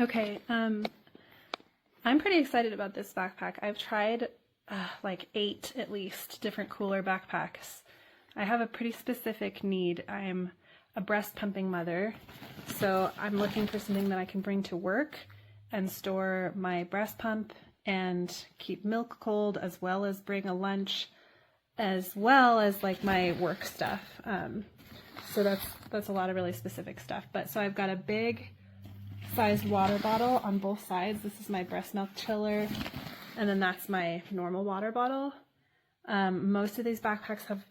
Okay, I'm pretty excited about this backpack. I've tried like 8 at least different cooler backpacks. I have a pretty specific need. I'm a breast pumping mother, so I'm looking for something that I can bring to work and store my breast pump and keep milk cold, as well as bring a lunch, as well as like my work stuff. So that's a lot of really specific stuff. But so I've got a big sized water bottle on both sides. This is my breast milk chiller, and then that's my normal water bottle. Most of these backpacks have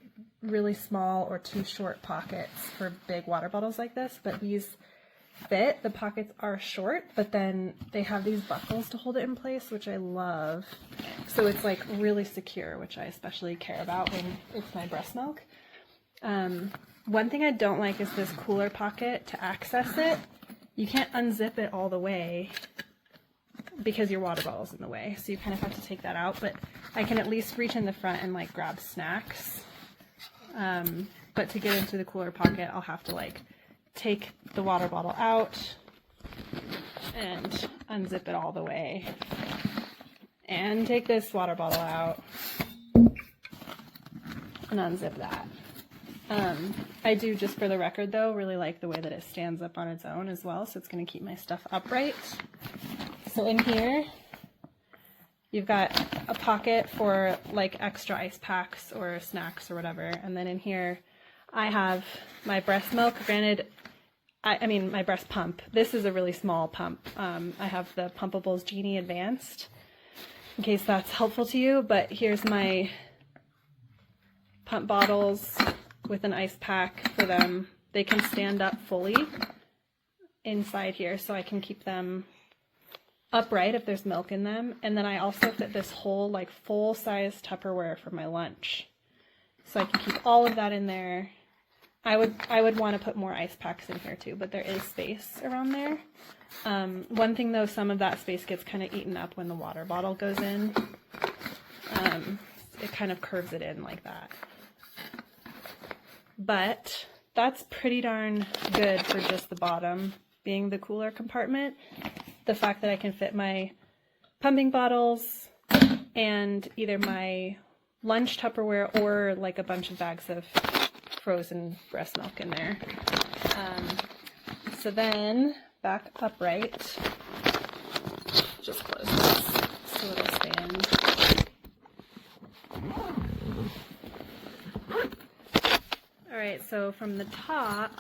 really small or too short pockets for big water bottles like this, but these fit. The pockets are short, but then they have these buckles to hold it in place, which I love. So it's like really secure, which I especially care about when it's my breast milk. One thing I don't like is this cooler pocket to access it. You can't unzip it all the way because your water bottle's in the way, so you kind of have to take that out, but I can at least reach in the front and like grab snacks. But to get into the cooler pocket, I'll have to like take the water bottle out and unzip it all the way, and take this water bottle out and unzip that. I do, just for the record though, really like the way that it stands up on its own as well, so it's going to keep my stuff upright. So in here, you've got a pocket for like extra ice packs or snacks or whatever, and then in here I have my breast milk. Granted, I mean my breast pump. This is a really small pump. I have the Pumpables Genie Advanced, in case that's helpful to you, but here's my pump bottles with an ice pack for them. They can stand up fully inside here, so I can keep them upright if there's milk in them. And then I also fit this whole like full-size Tupperware for my lunch, so I can keep all of that in there. I would want to put more ice packs in here too, but there is space around there. One thing though, some of that space gets kind of eaten up when the water bottle goes in. It kind of curves it in like that. But that's pretty darn good for just the bottom being the cooler compartment. The fact that I can fit my pumping bottles and either my lunch Tupperware or like a bunch of bags of frozen breast milk in there. So then back upright, just close this so it'll stand. Alright, so from the top,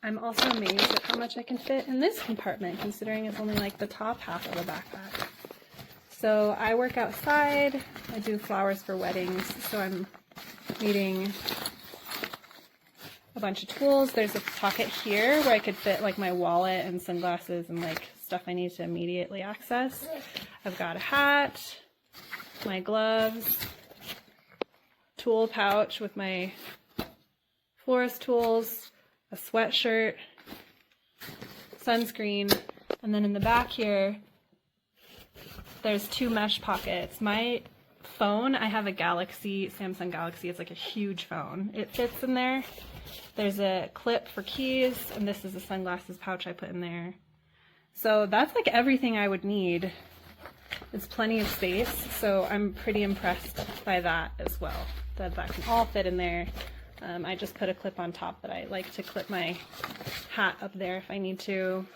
I'm also amazed at how much I can fit in this compartment, considering it's only like the top half of the backpack. So I work outside, I do flowers for weddings, so I'm needing a bunch of tools. There's a pocket here where I could fit like my wallet and sunglasses and like stuff I need to immediately access. I've got a hat, my gloves, tool pouch with my florist tools, a sweatshirt, sunscreen, and then in the back here there's 2 mesh pockets. My phone, I have a Galaxy, Samsung Galaxy. It's like a huge phone. It fits in there. There's a clip for keys, and this is a sunglasses pouch I put in there. So that's like everything I would need. It's plenty of space, so I'm pretty impressed by that as well, that can all fit in there. I just put a clip on top that I like to clip my hat up there if I need to.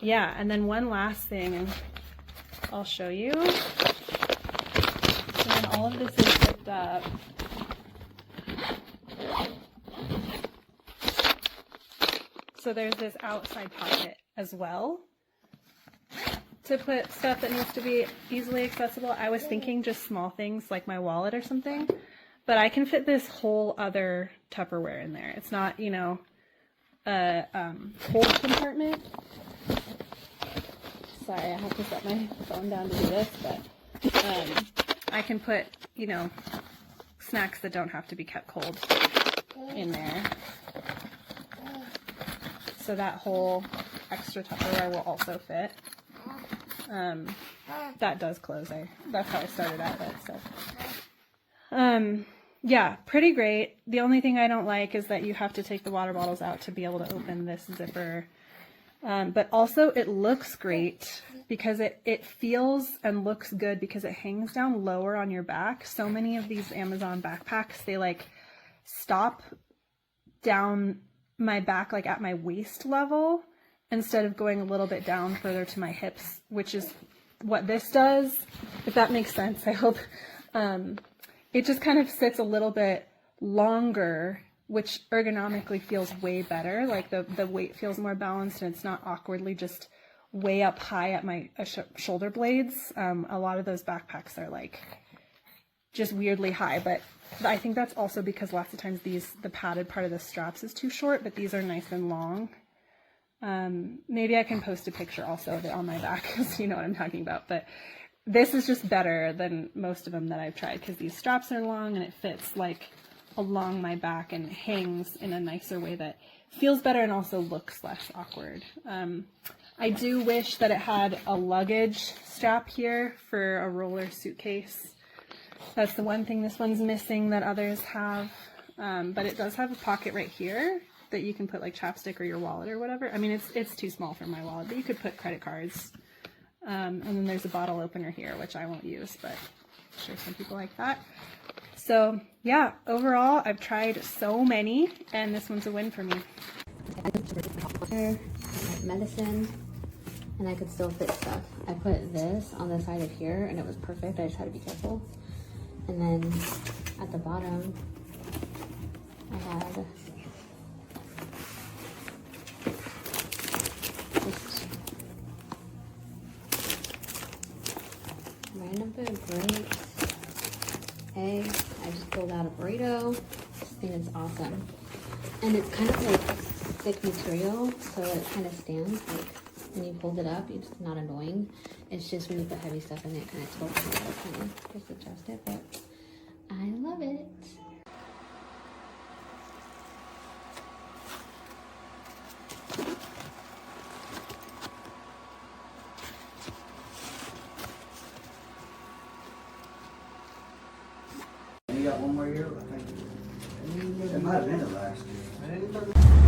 Yeah, and then one last thing I'll show you. So when all of this is zipped up, so there's this outside pocket as well to put stuff that needs to be easily accessible. I was thinking just small things like my wallet or something, but I can fit this whole other Tupperware in there. It's not, you know, a whole compartment. Sorry, I have to set my phone down to do this, but I can put, you know, snacks that don't have to be kept cold in there. So that whole extra Tupperware will also fit. That does close. That's how I started out with it. So, Yeah, pretty great. The only thing I don't like is that you have to take the water bottles out to be able to open this zipper. But also it looks great because it feels and looks good because it hangs down lower on your back. So many of these Amazon backpacks, they like stop down my back, like at my waist level, instead of going a little bit down further to my hips, which is what this does, if that makes sense. I hope. It just kind of sits a little bit longer, which ergonomically feels way better. Like the weight feels more balanced and it's not awkwardly just way up high at my shoulder blades. A lot of those backpacks are like just weirdly high, but I think that's also because lots of times the padded part of the straps is too short, but these are nice and long. Maybe I can post a picture also of it on my back because you know what I'm talking about, but this is just better than most of them that I've tried because these straps are long and it fits like along my back and hangs in a nicer way that feels better and also looks less awkward. I do wish that it had a luggage strap here for a roller suitcase. That's the one thing this one's missing that others have. But it does have a pocket right here that you can put like chapstick or your wallet or whatever. I mean, it's too small for my wallet, but you could put credit cards. And then there's a bottle opener here, which I won't use, but I'm sure some people like that. So yeah, overall, I've tried so many, and this one's a win for me. Medicine, and I could still fit stuff. I put this on the side of here, and it was perfect. I just had to be careful. And then at the bottom, I had just random bit of grapes, eggs. I just pulled out a burrito. This thing is awesome. And it's kind of like thick material, so it kind of stands. Like when you hold it up, it's not annoying. It's just when you put heavy stuff in it, it kind of tilts it, so kind of just adjust it. But I love it. You got one more year, I think. It might have been the last year.